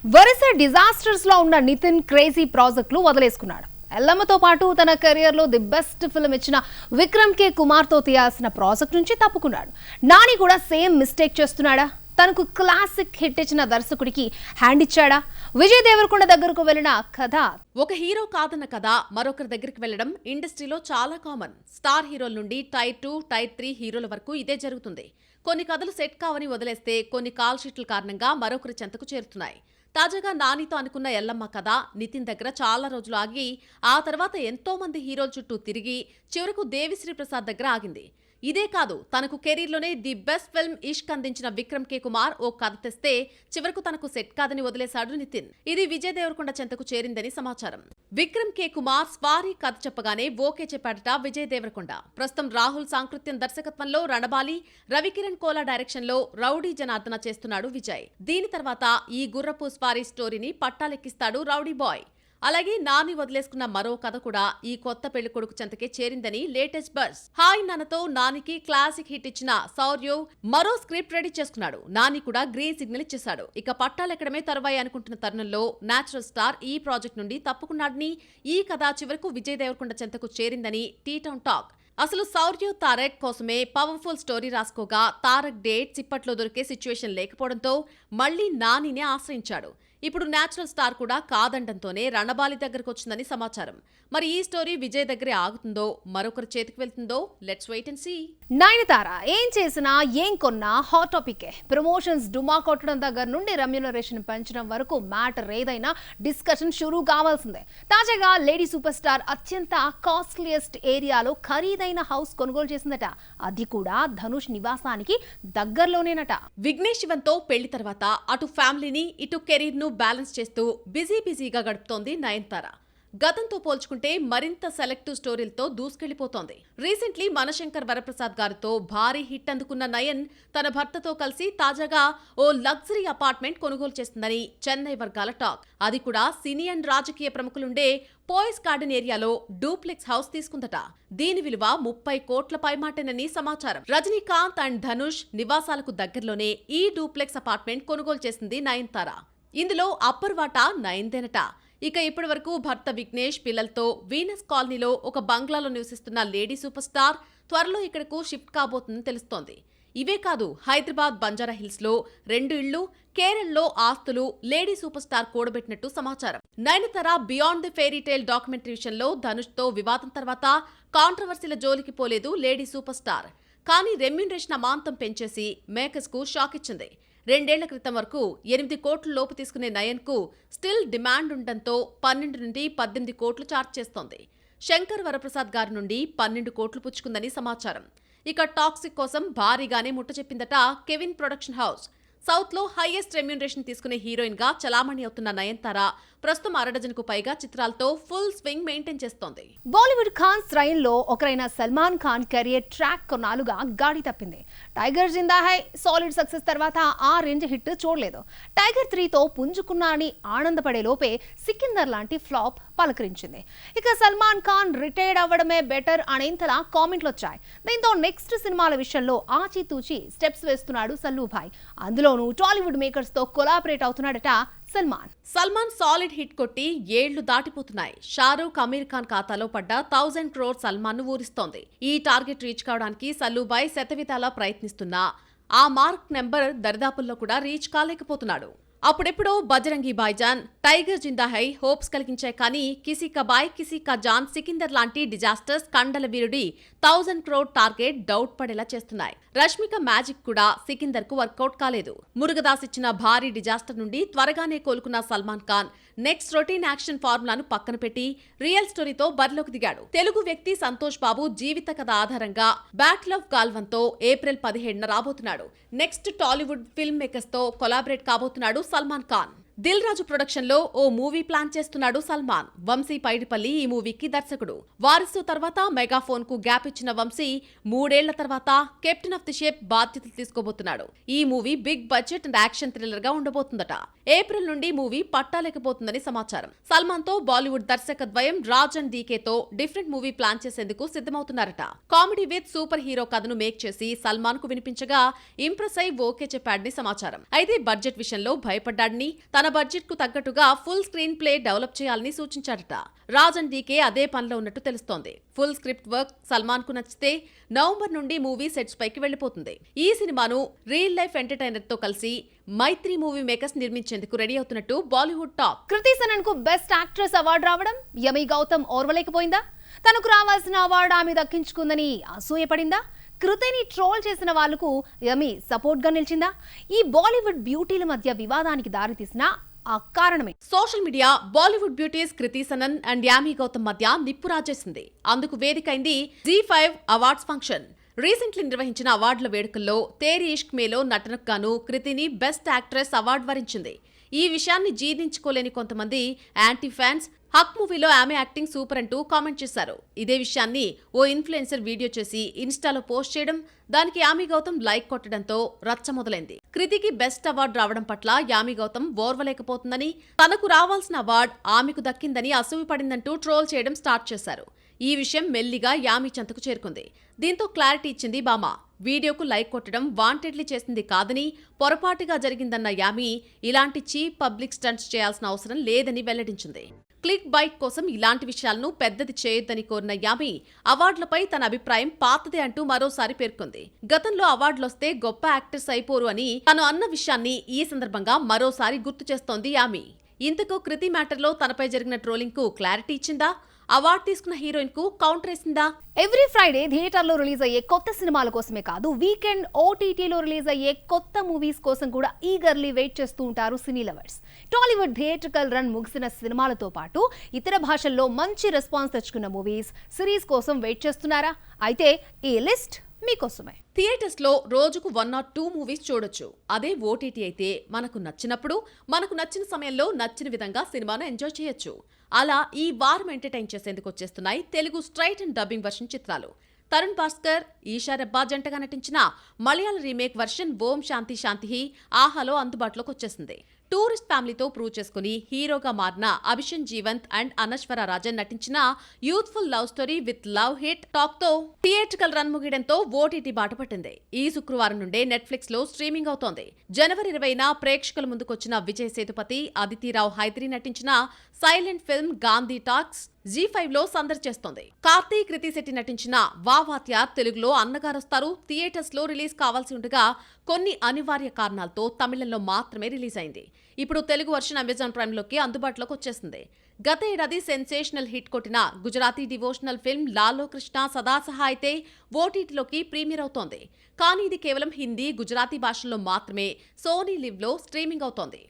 వరుస డిజాస్టర్స్ లో ఉన్న నితిన్ క్రేజీ ప్రాజెక్టులు వదిలేసుకున్నాడు. ఎల్లమ్మతో పాటు తన కెరియర్ లో ది బెస్ట్ ఫిల్మ్ ఇచ్చిన విక్రమ్ కే కుమార్ తో తీయాల్సిన ప్రాజెక్ట్ నుంచి తప్పుకున్నాడు. నాని కూడా సేమ్ మిస్టేక్ చేస్తున్నాడా? తనకు క్లాసిక్ హిట్ ఇచ్చిన దర్శకుడికి హ్యాండ్ ఇచ్చాడా? విజయ్ దేవరకొండ దగ్గరకు వెళ్లిన కథ. ఒక హీరో కాదన్న కథ మరొకరి దగ్గరికి వెళ్లడం ఇండస్ట్రీలో చాలా కామన్. స్టార్ హీరోల నుండి టైర్ 2, టైర్ 3 హీరోల వరకు ఇదే జరుగుతుంది. కొన్ని కథలు సెట్ కావని వదిలేస్తే కొన్ని కాల్ షీట్ల కారణంగా మరొకరి చెంతకు చేరుతున్నాయి. తాజాగా నానితో అనుకున్న ఎల్లమ్మ కథ నితిన్ దగ్గర చాలా రోజులు ఆగి ఆ తర్వాత ఎంతో మంది హీరోల చుట్టూ తిరిగి చివరకు దేవిశ్రీ ప్రసాద్ దగ్గర ఆగింది. ఇదే కాదు, తనకు కెరీర్లోనే ది బెస్ట్ ఫిల్మ్ ఇష్క్ అందించిన విక్రమ్ కే కుమార్ ఓ కథ తెస్తే చివరకు తనకు సెట్ కాదని వదిలేశాడు నితిన్. ఇది విజయ్ దేవరకొండ చెంతకు చేరిందని సమాచారం. విక్రమ్ కే కుమార్ స్వారీ కథ చెప్పగానే ఓకే చెప్పాడట విజయ్ దేవరకొండ. ప్రస్తుతం రాహుల్ సాంకృత్యం దర్శకత్వంలో రణబాలి, రవికిరణ్ కోలా డైరెక్షన్ లో రౌడీ జనార్దన చేస్తున్నాడు విజయ్. దీని తర్వాత ఈ గుర్రపు స్వారీ స్టోరీని పట్టాలెక్కిస్తాడు రౌడీ బాయ్. అలాగే నాని వదిలేసుకున్న మరో కథ కూడా ఈ కొత్త పెళ్లి కొడుకు చెంతకే చేరిందని లేటెస్ట్ బజ్. హాయ్ నాన్నతో నానికి క్లాసిక్ హిట్ ఇచ్చిన సౌర్యో మరో స్క్రిప్ట్ రెడీ చేసుకున్నాడు. నాని కూడా గ్రీన్ సిగ్నల్ ఇచ్చేశాడు. ఇక పట్టాలెక్కడమే తరువాయి అనుకుంటున్న తరుణంలో నేచురల్ స్టార్ ఈ ప్రాజెక్ట్ నుండి తప్పుకున్నాడని, ఈ కథ చివరకు విజయ్ దేవరకొండ చెంతకు చేరిందని టీ-టౌన్ టాక్. అసలు సౌర్య తారక్ కోసమే పవర్ఫుల్ స్టోరీ రాసుకోగా తారక్ డేట్స్ ఇప్పట్లో దొరికే సిచ్యువేషన్ లేకపోవడంతో మళ్లీ నానినే ఆశ్రయించాడు. ఇప్పుడు నేచురల్ స్టార్ కూడా కాదండంతోనే రణబాలి దగ్గరకు వచ్చిందని సమాచారం. మరి ఈ స్టోరీ విజయ్ దగ్గరే ఆగుతుందో మరొకరి చేతికి వెళ్తుందో let's wait and see. Nayanthara ఏం చేసినా ఏం కొన్నా హాట్ టాపికే. ప్రమోషన్స్ డుమా కొట్టడం దగ్గర నుండి రెమ్యునరేషన్ పెంచడం వరకు మ్యాటర్ ఏదైనా డిస్కషన్ షురూ కావాల్సిందే. తాజాగా లేడీ సూపర్ స్టార్ అత్యంత కాస్ట్లీయెస్ట్ ఏరియాలో ఖరీదైన హౌస్ కొనుగోలు చేసిందట. అది కూడా ధనుష్ నివాసానికి దగ్గరలోనేనట. విఘ్నేష్ శివన్తో పెళ్లి తర్వాత అటు ఫ్యామిలీని ఇటు కెరీర్ ను బ్యాలెన్స్ చేస్తూ బిజీగా గడుపుతోంది నయనతార. గతంతో పోల్చుకుంటే మరింత సెలెక్టివ్ స్టోరీలతో దూసుకెళ్లిపోతోంది. రీసెంట్లీ మనశంకర్ వరప్రసాద్ గారితో భారీ హిట్ అందుకున్న నయన్ తన భర్తతో కలిసి తాజాగా ఓ లగ్జరీ అపార్ట్మెంట్ కొనుగోలు చేస్తుందని చెన్నై వర్గాల టాక్. అది కూడా సినీ అండ్ రాజకీయ ప్రముఖులుండే పోయిస్ గార్డెన్ ఏరియాలో డూప్లెక్స్ హౌస్ తీసుకుందట. దీని విలువ 30 కోట్ల పైమాటేనని సమాచారం. రజనీకాంత్ అండ్ ధనుష్ నివాసాలకు దగ్గరలోనే ఈ డూప్లెక్స్ అపార్ట్మెంట్ కొనుగోలు చేసింది నయనతార. ఇందులో అప్పర్ వాటా నయన్దేనట. ఇక ఇప్పటి వరకు భర్త విఘ్నేష్ పిల్లలతో వీనస్ కాలనీలో ఒక బంగ్లాలో నివసిస్తున్న లేడీ సూపర్ స్టార్ త్వరలో ఇక్కడకు షిఫ్ట్ కాబోతుందని తెలుస్తోంది. ఇవే కాదు, హైదరాబాద్ బంజారా హిల్స్ లో 2 ఇళ్లు, కేరళలో ఆస్తులు లేడీ సూపర్ స్టార్ కూడబెట్టినట్టు సమాచారం. Nayanthara beyond the fairy tale documentary విషయంలో ధనుష్ తో వివాదం తర్వాత కాంట్రవర్సీల జోలికి పోలేదు లేడీ సూపర్ స్టార్. కానీ రెమ్యునరేషన్ అమాంతం పెంచేసి మేకర్స్ కు షాక్ ఇచ్చింది. 2 ఏళ్ల క్రితం వరకు 8 కోట్ల లోపు తీసుకునే నయన్ కు స్టిల్ డిమాండ్ ఉండటంతో 12 నుండి 18 కోట్లు చార్జ్ చేస్తోంది. శంకర్ వరప్రసాద్ గారి నుండి 12 కోట్లు పుచ్చుకుందని సమాచారం. ఇక టాక్సిక్ కోసం భారీగానే ముట్ట చెప్పిందట కెవిన్ ప్రొడక్షన్ హౌస్. సౌత్ లో హైయెస్ట్ రెమ్యునరేషన్ తీసుకునే హీరోయిన్ గా చలామణి అవుతున్న నయనతార ప్రస్తుతం 6 డజన్కు పైగా చిత్రాలతో ఫుల్ స్వింగ్ మెయింటైన్ చేస్తోంది. బాలీవుడ్ ఖాన్ శ్రేణిలో ఒకరైన సల్మాన్ ఖాన్ కెరియర్ ట్రాక్ కొన్నాళ్ళుగా గాడి తప్పింది. టైగర్ జిందా హై సాలిడ్ సక్సెస్ తర్వాత ఆ రేంజ్ హిట్ చూడలేదు. టైగర్ 3తో పుంజుకున్నా అని ఆనందపడే లోపే సికిందర్ లాంటి ఫ్లాప్ పలకరించింది. ఇక సల్మాన్ ఖాన్ రిటైర్డ్ అవ్వడమే బెటర్ అనేంతలా కామెంట్లు వచ్చాయి. దీంతో నెక్స్ట్ సినిమాల విషయంలో ఆచితూచి స్టెప్స్ వేస్తున్నాడు సల్లూభాయ్. అందులోనూ టాలీవుడ్ మేకర్స్ తో కొలాబరేట్ అవుతున్నాడట సల్మాన్ సాలిడ్ హిట్ కొట్టి ఏళ్లు దాటిపోతున్నాయి. షారూక్, అమీర్ ఖాన్ ఖాతాలో పడ్డ 1000 crore సల్మాన్ ను ఊరిస్తోంది. ఈ టార్గెట్ రీచ్ కావడానికి సల్లూభాయ్ శతవిధాలా ప్రయత్నిస్తున్నా ఆ మార్క్ నెంబర్ దరిదాపుల్లో కూడా రీచ్ కాలేకపోతున్నాడు. అప్పుడెప్పుడో బజరంగి భాయ్జాన్, టైగర్ జిందా హై హోప్స్ కలిగించాయి. కానీ కిసీ కా బాయ్ కిసీ కా జాన్, సికిందర్ లాంటి డిజాస్టర్స్ కండల వీరుడి 1000 crore టార్గెట్ డౌట్ పడేలా చేస్తున్నాయి. రష్మిక మ్యాజిక్ కూడా సికిందర్ కు వర్కౌట్ కాలేదు. మురుగదాస్ ఇచ్చిన భారీ డిజాస్టర్ నుండి త్వరగానే కోలుకున్న Salman Khan next routine action ఫార్ములాను పక్కన పెట్టి రియల్ స్టోరీతో బరిలోకి దిగాడు. తెలుగు వ్యక్తి సంతోష్ బాబు జీవిత కథ ఆధారంగా బ్యాటిల్ ఆఫ్ గాల్వన్తో ఏప్రిల్ 17న రాబోతున్నాడు. నెక్స్ట్ టాలీవుడ్ ఫిల్మ్ మేకర్స్ తో కొలాబరేట్ కాబోతున్నాడు సల్మాన్ ఖాన్. దిల్ రాజు ప్రొడక్షన్ లో ఓ మూవీ ప్లాన్ చేస్తున్నాడు సల్మాన్. వంశీ పైడిపల్లి ఈ మూవీకి దర్శకుడు. వారిసు తర్వాత మెగాఫోన్ కు గ్యాప్ ఇచ్చిన వంశీ 3 ఏళ్ల తర్వాత కెప్టెన్ ఆఫ్ ది షిప్ బాధ్యతలు తీసుకోబోతున్నాడు. ఈ movie big budget and action thriller గా ఉండబోతుందట. ఏప్రిల్ నుండి మూవీ పట్టాలేకపోతుందని సమాచారం. సల్మాన్ తో బాలీవుడ్ దర్శక ద్వయం రాజ్ అండ్ డీకేతో డిఫరెంట్ మూవీ ప్లాన్ చేసేందుకు సిద్ధమవుతున్నారట. కామెడీ విత్ సూపర్ హీరో కథను మేక్ చేసి సల్మాన్ కు వినిపించగా ఇంప్రెస్ అయి ఓకే చెప్పాడని సమాచారం. అయితే బడ్జెట్ విషయంలో భయపడ్డాడని, తన బడ్జెట్ కు తగ్గట్టుగా ఫుల్ స్క్రీన్ ప్లే డెవలప్ చేయాలని సూచించాడట. రాజ్ అండ్ డీకే అదే పనిలో ఉన్నట్టు తెలుస్తోంది. ఫుల్ స్క్రిప్ట్ వర్క్ సల్మాన్ కు నచ్చితే నవంబర్ నుండి మూవీ సెట్స్ పైకి వెళ్లిపోతుంది. ఈ సినిమాను రియల్ లైఫ్ ఎంటర్టైనర్ తో కలిసి మైత్రి మూవీ మేకర్స్ నిర్మించేందుకు రెడీ అవుతున్నట్టు బాలీవుడ్ టాక్. కృతి సనన్ కు బెస్ట్ యాక్ట్రెస్ అవార్డు రావడం యమీ గౌతమ్ ఓర్వలేకపోయిందా? తనకు రావాల్సిన అవార్డు ఆమె దక్కించుకుందని అసూయపడిందా? కృతిని ట్రోల్ చేసిన వాళ్లకు యమీ సపోర్ట్ గా నిలిచిందా? ఈ బాలీవుడ్ బ్యూటీల మధ్య వివాదానికి దారితీసిన ఆ కారణమే. Social media Bollywood beauties Kriti Sanon and Yami Gautam మధ్య నిప్పు రాజేసింది. అందుకు వేదికైంది Zee5 అవార్డ్స్ ఫంక్షన్. రీసెంట్లీ నిర్వహించిన అవార్డుల వేడుకల్లో తేరీ ఇష్క్ మేలో నటనకు గాను కృతిని బెస్ట్ యాక్ట్రెస్ అవార్డు వరించింది. ఈ విషయాన్ని జీర్ణించుకోలేని కొంతమంది యాంటీ ఫ్యాన్స్ హక్ మూవీలో ఆమె యాక్టింగ్ సూపర్ అంటూ కామెంట్ చేశారు. ఇదే విషయాన్ని ఓ ఇన్ఫ్లుయెన్సర్ వీడియో చేసి ఇన్స్టాలో పోస్ట్ చేయడం, దానికి యామీ గౌతమ్ లైక్ కొట్టడంతో రచ్చ మొదలైంది. కృతికి బెస్ట్ అవార్డు రావడం పట్ల యామీ గౌతమ్ ఓర్వలేకపోతుందని, తనకు రావాల్సిన అవార్డు ఆమెకు దక్కిందని అసూయపడిందంటూ ట్రోల్ చేయడం స్టార్ట్ చేశారు. ఈ విషయం మెల్లిగా యామీ చెంతకు చేరుకుంది. దీంతో క్లారిటీ ఇచ్చింది భామ. వీడియోకు లైక్ కొట్టడం వాంటెడ్లీ చేసింది కాదని, పొరపాటుగా జరిగిందన్న యామీ ఇలాంటి చీప్ పబ్లిక్ స్టంట్స్ చేయాల్సిన అవసరం లేదని వెల్లడించింది. క్లిక్ బైట్ కోసం ఇలాంటి విషయాలను పెద్దది చేయొద్దని కోరిన యామీ అవార్డులపై తన అభిప్రాయం పాతదే అంటూ మరోసారి పేర్కొంది. గతంలో అవార్డులొస్తే గొప్ప యాక్టర్స్ అయిపోరు అని తను అన్న విషయాన్ని ఈ సందర్భంగా మరోసారి గుర్తు చేస్తోంది యామీ. ఇంతకు కృతి మ్యాటర్లో తనపై జరిగిన ట్రోలింగ్ కు క్లారిటీ ఇచ్చిందా? అవార్డు తీసుకున్న హీరోయిన్ కు కౌంటర్ వేసిందా? ఎవ్రీ ఫ్రైడే థియేటర్లో రిలీజ్ అయ్యే కొత్త సినిమాల కోసమే కాదు, వీకెండ్ ఓటీటీలో రిలీజ్ అయ్యే కొత్త మూవీస్ కోసం కూడా ఈగర్లీ వెయిట్ చేస్తూ ఉంటారు cine lovers. Tollywood theatrical run ముగిసిన సినిమాలతో పాటు ఇతర భాషల్లో మంచి రెస్పాన్స్ తెచ్చుకున్న మూవీస్, సిరీస్ కోసం వెయిట్ చేస్తున్నారా? అయితే ఈ లిస్ట్ మీకోసమే. థియేటర్స్ లో రోజుకు 1 or 2 మూవీస్ చూడొచ్చు. అదే ఓటీటీ అయితే మనకు నచ్చినప్పుడు, మనకు నచ్చిన సమయంలో నచ్చిన విధంగా సినిమాను ఎంజాయ్ చేయొచ్చు. అలా ఈ వారం ఎంటర్టైన్ చేసేందుకు వచ్చేస్తున్నాయి Telugu straight and dubbing version చిత్రాలు. తరుణ్ భాస్కర్, ఈషా రెబ్బా జంటగా నటించిన మలయాళ రీమేక్ వర్షన్ ఓం శాంతి శాంతి ఆహాలో అందుబాటులోకి వచ్చేసింది. టూరిస్ట్ ఫ్యామిలీతో ప్రూవ్ చేసుకుని హీరోగా మారిన అభిషన్ జీవంత్ అండ్ అనశ్వర రాజన్ నటించిన youthful love story with love hit talk తో థియేట్రికల్ రన్ ముగియడంతో ఓటీటీ బాట పట్టింది. ఈ శుక్రవారం నుండే నెట్ఫ్లిక్స్ లో స్ట్రీమింగ్ అవుతోంది. జనవరి 20న ప్రేక్షకుల ముందుకొచ్చిన విజయ్ సేతుపతి, అదితిరావు హైదరి నటించిన silent film Gandhi talks Zee5 లో సందడి చేస్తోంది. కార్తీక్, కృతి శెట్టి నటించిన వావాత్య తెలుగులో అన్నగారొస్తారు థియేటర్స్ లో రిలీజ్ కావాల్సి ఉండగా కొన్ని అనివార్య కారణాలతో తమిళంలో మాత్రమే రిలీజ్ అయింది. ఇప్పుడు తెలుగు వర్షన్ అమెజాన్ ప్రైమ్ లోకి అందుబాటులోకి వచ్చేసింది. గత ఏడాది సెన్సేషనల్ హిట్ కొట్టిన గుజరాతీ డివోషనల్ ఫిల్మ్ లాలో కృష్ణ సదాసహా అయితే ఓటీటీలోకి ప్రీమియర్ అవుతోంది. కానీ ఇది కేవలం హిందీ, గుజరాతీ భాషల్లో మాత్రమే సోనీ లివ్ లో స్ట్రీమింగ్ అవుతోంది.